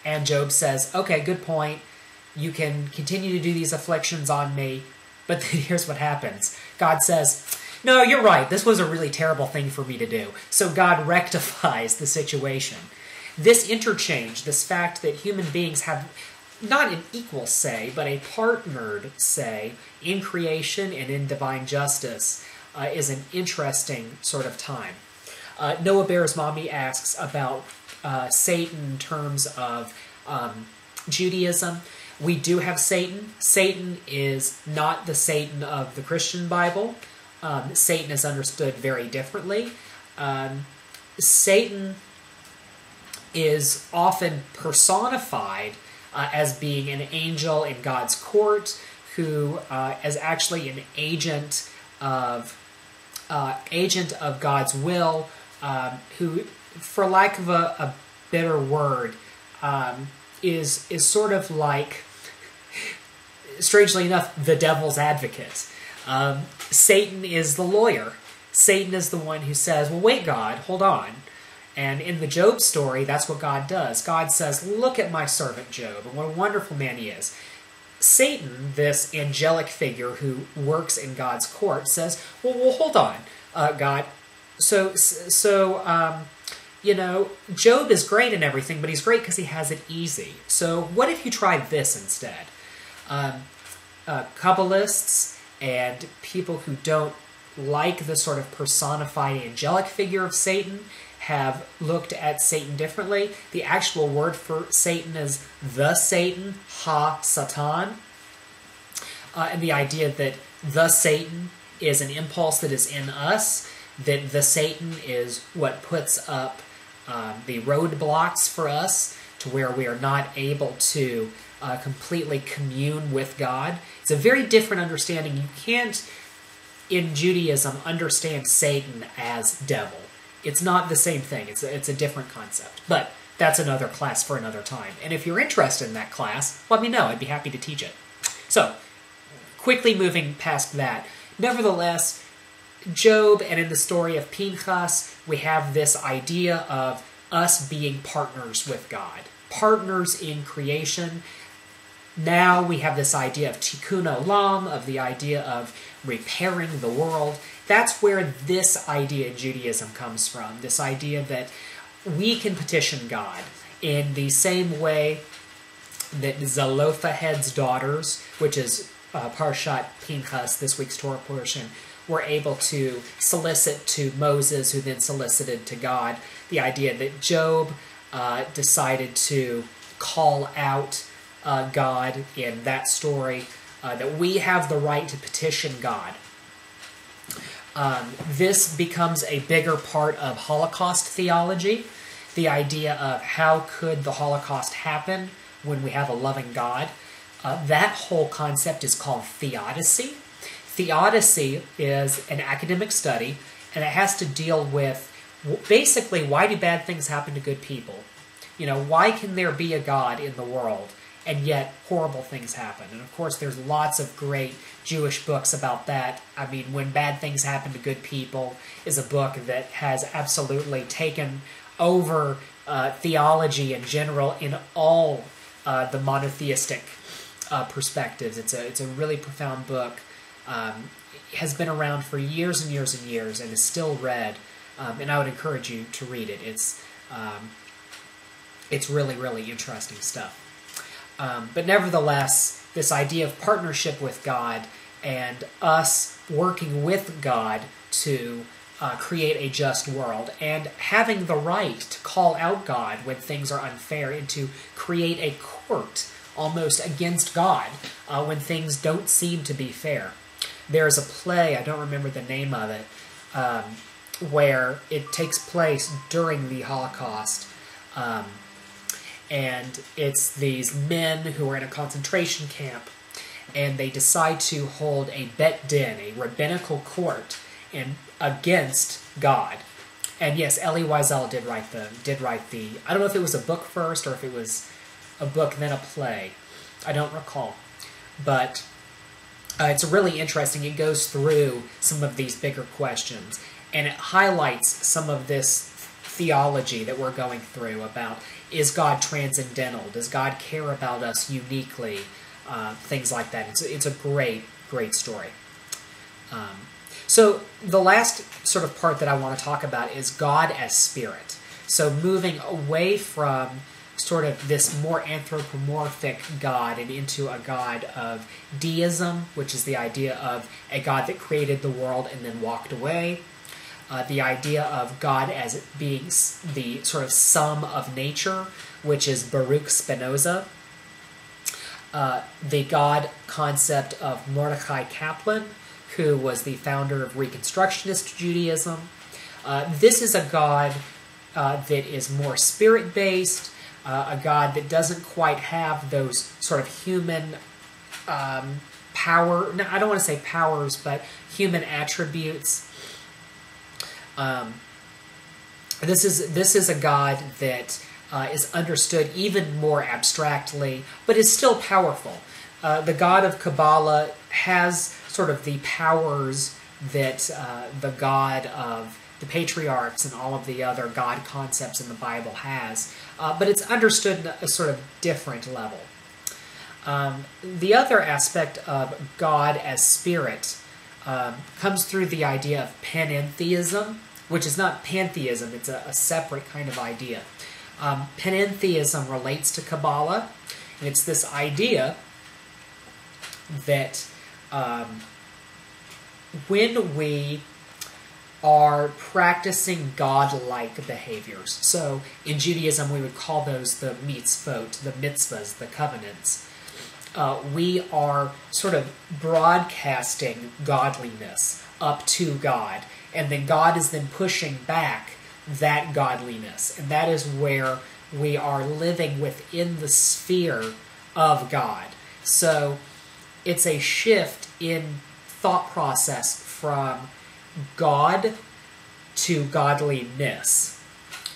And Job says, "Okay, good point. You can continue to do these afflictions on me." But then here's what happens. God says, "No, you're right. This was a really terrible thing for me to do." So God rectifies the situation. This interchange, this fact that human beings have not an equal say, but a partnered say in creation and in divine justice, is an interesting sort of time. Noah Bear's mommy asks about Satan in terms of Judaism. We do have Satan. Satan is not the Satan of the Christian Bible. Satan is understood very differently. Satan is often personified as being an angel in God's court who is actually an agent of God's will, who, for lack of a better word, is sort of like, strangely enough, the devil's advocate. Satan is the lawyer. Satan is the one who says, "Well, wait, God, hold on." And in the Job story, that's what God does. God says, "Look at my servant Job, and what a wonderful man he is." Satan, this angelic figure who works in God's court, says, well, hold on, God. So Job is great and everything, but he's great because he has it easy. So what if you tried this instead? Kabbalists and people who don't like the sort of personified angelic figure of Satan have looked at Satan differently. The actual word for Satan is the Satan, ha-Satan. And the idea that the Satan is an impulse that is in us, that the Satan is what puts up the roadblocks for us to where we are not able to completely commune with God. It's a very different understanding. You can't, in Judaism, understand Satan as devil. It's not the same thing. It's a different concept. But that's another class for another time. And if you're interested in that class, let me know. I'd be happy to teach it. So, quickly moving past that. Nevertheless, Job and in the story of Pinchas, we have this idea of us being partners with God. Partners in creation. Now we have this idea of tikkun olam, of the idea of repairing the world. That's where this idea in Judaism comes from, this idea that we can petition God in the same way that Zelophehad's daughters, which is Parshat Pinchas, this week's Torah portion, were able to solicit to Moses, who then solicited to God. The idea that Job decided to call out God in that story, that we have the right to petition God. This becomes a bigger part of Holocaust theology, the idea of how could the Holocaust happen when we have a loving God. That whole concept is called theodicy. Theodicy is an academic study, and it has to deal with basically why do bad things happen to good people? Why can there be a God in the world and yet horrible things happen? And of course there's lots of great Jewish books about that. I mean, When Bad Things Happen to Good People is a book that has absolutely taken over theology in general in all the monotheistic perspectives. It's a really profound book. It has been around for years and years and years and is still read, and I would encourage you to read it. It's really, really interesting stuff. But nevertheless, this idea of partnership with God and us working with God to create a just world, and having the right to call out God when things are unfair, and to create a court almost against God when things don't seem to be fair. There's a play, I don't remember the name of it, where it takes place during the Holocaust, and it's these men who are in a concentration camp, and they decide to hold a bet din, a rabbinical court, against God. And yes, Elie Wiesel did write the. I don't know if it was a book first or if it was a book then a play. I don't recall, but it's really interesting. It goes through some of these bigger questions, and it highlights some of this theology that we're going through about, is God transcendental? Does God care about us uniquely? Things like that. It's a great, great story. So the last sort of part that I want to talk about is God as spirit. So moving away from sort of this more anthropomorphic God and into a God of deism, which is the idea of a God that created the world and then walked away. The idea of God as being the sort of sum of nature, which is Baruch Spinoza. The God concept of Mordechai Kaplan, who was the founder of Reconstructionist Judaism. This is a God that is more spirit-based, a God that doesn't quite have those sort of human power. No, I don't want to say powers, but human attributes. This is a God that is understood even more abstractly, but is still powerful. The God of Kabbalah has sort of the powers that the God of the patriarchs and all of the other God concepts in the Bible has, but it's understood at a sort of different level. The other aspect of God as spirit comes through the idea of panentheism, which is not pantheism, it's a separate kind of idea. Panentheism relates to Kabbalah, and it's this idea that when we are practicing God-like behaviors, so in Judaism we would call those the mitzvot, the mitzvahs, the covenants, we are sort of broadcasting godliness up to God, and then God is then pushing back that godliness, and that is where we are living within the sphere of God. So it's a shift in thought process from God to godliness.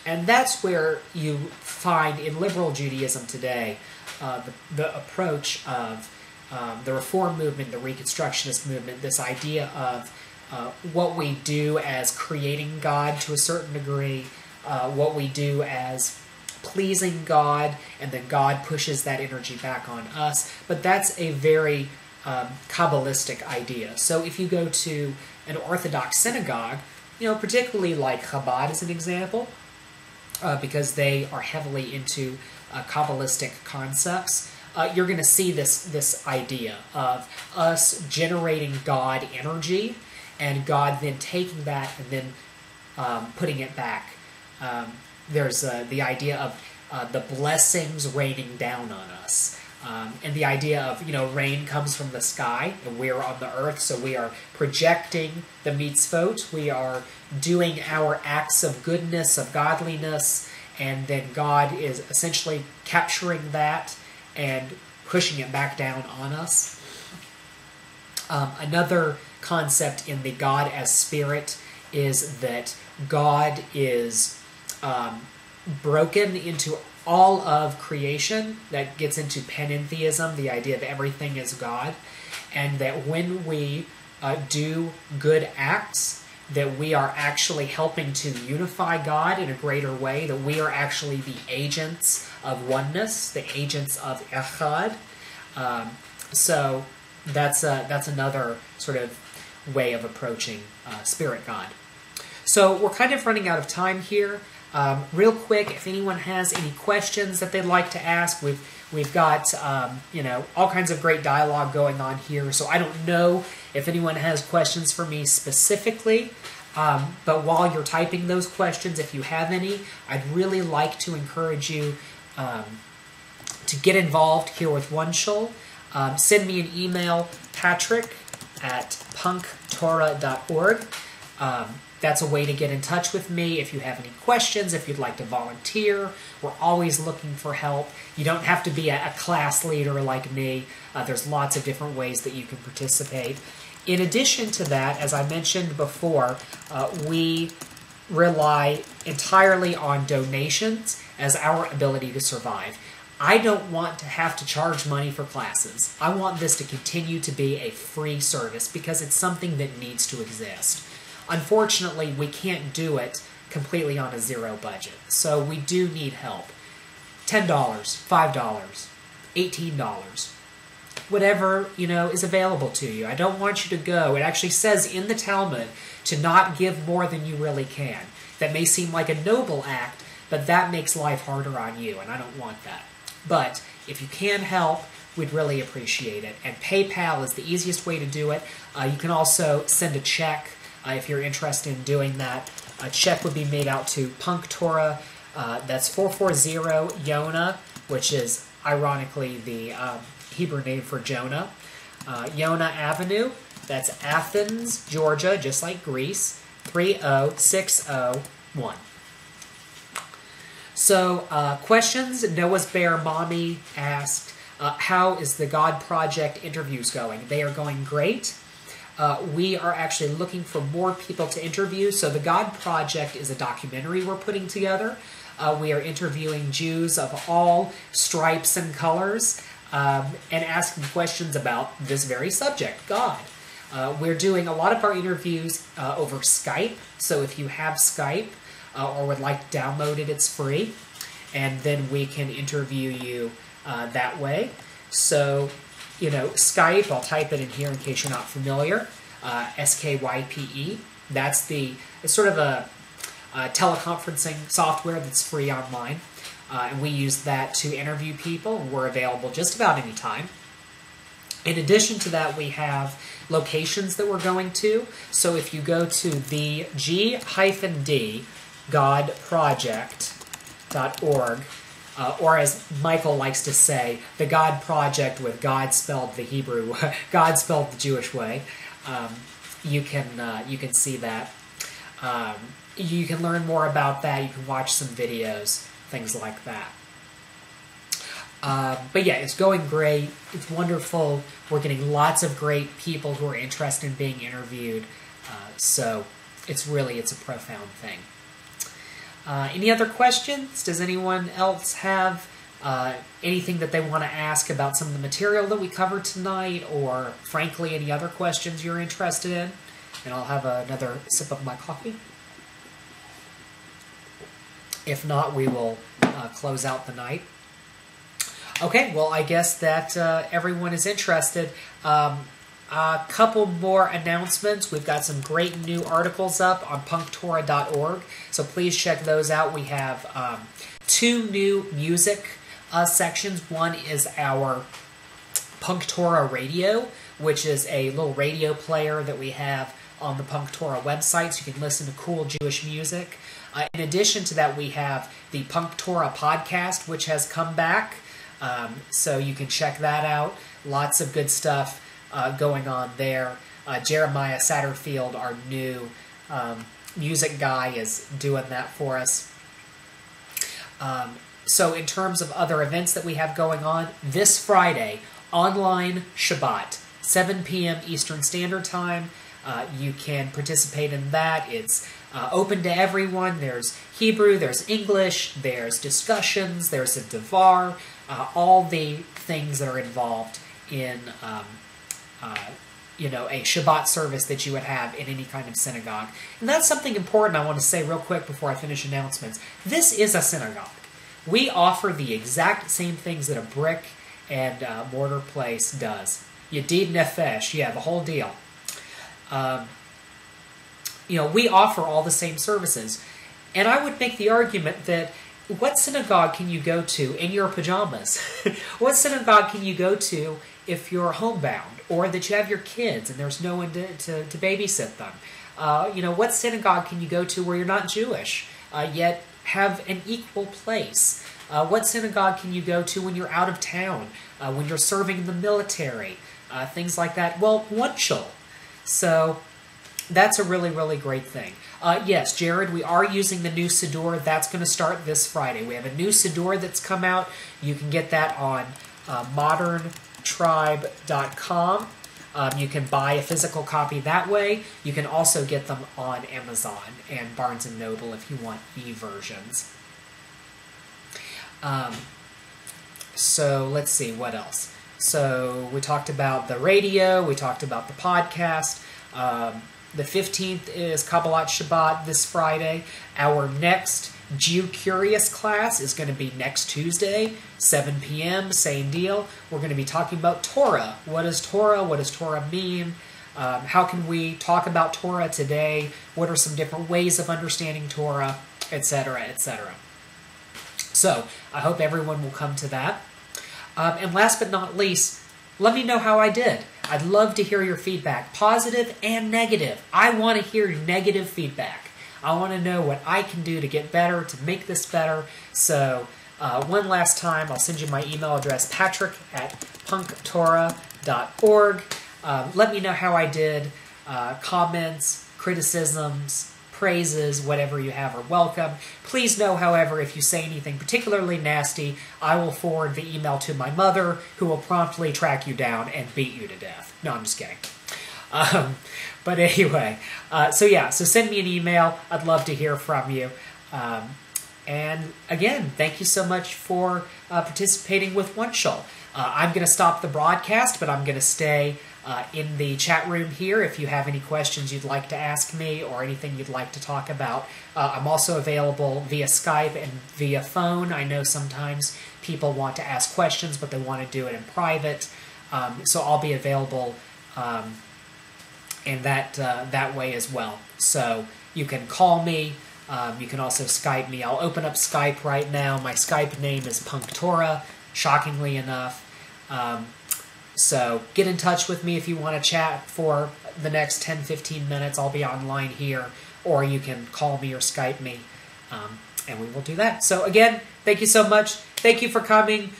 And that's where you find in liberal Judaism today the approach of the Reform movement, the Reconstructionist movement, this idea of what we do as creating God to a certain degree, what we do as pleasing God, and then God pushes that energy back on us. But that's a very Kabbalistic idea. So if you go to an Orthodox synagogue, particularly like Chabad as an example, because they are heavily into Kabbalistic concepts, you're going to see this idea of us generating God energy, and God then taking that and then putting it back. There's the idea of the blessings raining down on us. And the idea of, rain comes from the sky, and we're on the earth, so we are projecting the mitzvot, we are doing our acts of goodness, of godliness, and then God is essentially capturing that and pushing it back down on us. Another concept in the God as spirit is that God is broken into all of creation. That gets into panentheism, the idea of everything is God, and that when we do good acts that we are actually helping to unify God in a greater way, that we are actually the agents of oneness, the agents of echad. So that's another sort of way of approaching Spirit God. So we're kind of running out of time here. Real quick, if anyone has any questions that they'd like to ask, we've got all kinds of great dialogue going on here. So I don't know if anyone has questions for me specifically, but while you're typing those questions, if you have any, I'd really like to encourage you to get involved here with OneShul. Send me an email, patrick@punktorah.org. That's a way to get in touch with me if you have any questions, if you'd like to volunteer. We're always looking for help. You don't have to be a class leader like me. There's lots of different ways that you can participate. In addition to that, as I mentioned before, we rely entirely on donations as our ability to survive. I don't want to have to charge money for classes. I want this to continue to be a free service because it's something that needs to exist. Unfortunately, we can't do it completely on a zero budget, so we do need help. $10, $5, $18, whatever is available to you. I don't want you to go. It actually says in the Talmud to not give more than you really can. That may seem like a noble act, but that makes life harder on you, and I don't want that. But if you can help, we'd really appreciate it. And PayPal is the easiest way to do it. You can also send a check if you're interested in doing that. A check would be made out to PunkTorah. That's 440 Yonah, which is ironically the Hebrew name for Jonah. Yonah Avenue, that's Athens, Georgia, just like Greece, 30601. So, questions? Noah's Bear Mommy asked, how is the God Project interviews going? They are going great. We are actually looking for more people to interview. So the God Project is a documentary we're putting together. We are interviewing Jews of all stripes and colors and asking questions about this very subject, God. We're doing a lot of our interviews over Skype. So if you have Skype or would like to download it, it's free. And then we can interview you that way. So Skype, I'll type it in here in case you're not familiar, SKYPE. It's sort of a teleconferencing software that's free online, and we use that to interview people. We're available just about any time. In addition to that, we have locations that we're going to. So if you go to the G-D godproject.org, or as Michael likes to say, the God Project with God spelled the Hebrew, God spelled the Jewish way. You can see that. You can learn more about that. You can watch some videos, things like that. But yeah, it's going great. It's wonderful. We're getting lots of great people who are interested in being interviewed. So it's a profound thing. Any other questions? Does anyone else have anything that they want to ask about some of the material that we covered tonight, or frankly any other questions you're interested in? And I'll have another sip of my coffee. If not, we will close out the night. Okay, well, I guess that everyone is interested. A couple more announcements. We've got some great new articles up on PunkTorah.org, so please check those out. We have 2 new music sections. One is our PunkTorah Radio, which is a little radio player that we have on the PunkTorah website, so you can listen to cool Jewish music. In addition to that, we have the PunkTorah podcast, which has come back, so you can check that out. Lots of good stuff going on there. Jeremiah Satterfield, our new music guy, is doing that for us. So in terms of other events that we have going on, this Friday, online Shabbat, 7 p.m. Eastern Standard Time. You can participate in that. It's open to everyone. There's Hebrew, there's English, there's discussions, there's a devar, all the things that are involved in a Shabbat service that you would have in any kind of synagogue. And that's something important I want to say real quick before I finish announcements. This is a synagogue. We offer the exact same things that a brick and mortar place does. Yedid Nefesh, yeah, the whole deal. We offer all the same services. And I would make the argument that what synagogue can you go to in your pajamas? What synagogue can you go to if you're homebound, or that you have your kids and there's no one to babysit them? What synagogue can you go to where you're not Jewish, yet have an equal place? What synagogue can you go to when you're out of town, when you're serving in the military, things like that? Well, OneShul. So that's a really, really great thing. Yes, Jared, we are using the new Siddur. That's going to start this Friday. We have a new Siddur that's come out. You can get that on moderntribe.com. You can buy a physical copy that way. You can also get them on Amazon and Barnes & Noble if you want e-versions. So let's see, what else? So we talked about the radio. We talked about the podcast. The 15th is Kabbalat Shabbat this Friday. Our next Jew Curious class is going to be next Tuesday, 7 p.m., same deal. We're going to be talking about Torah. What is Torah? What does Torah mean? How can we talk about Torah today? What are some different ways of understanding Torah, etc., etc.? So I hope everyone will come to that. And last but not least, let me know how I did. I'd love to hear your feedback, positive and negative. I want to hear negative feedback. I want to know what I can do to get better, to make this better. So one last time, I'll send you my email address, patrick@punktorah.org. Let me know how I did. Comments, criticisms, praises, whatever you have are welcome. Please know, however, if you say anything particularly nasty, I will forward the email to my mother, who will promptly track you down and beat you to death. No, I'm just kidding. But anyway, so send me an email. I'd love to hear from you. And again, thank you so much for participating with OneShul. I'm going to stop the broadcast, but I'm going to stay in the chat room here if you have any questions you'd like to ask me or anything you'd like to talk about. I'm also available via Skype and via phone. I know sometimes people want to ask questions, but they want to do it in private. So I'll be available in that way as well. So you can call me. You can also Skype me. I'll open up Skype right now. My Skype name is PunkTorah, shockingly enough. So get in touch with me if you want to chat for the next 10-15 minutes. I'll be online here, or you can call me or Skype me, and we will do that. So again, thank you so much. Thank you for coming.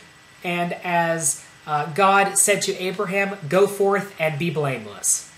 And as God said to Abraham, go forth and be blameless.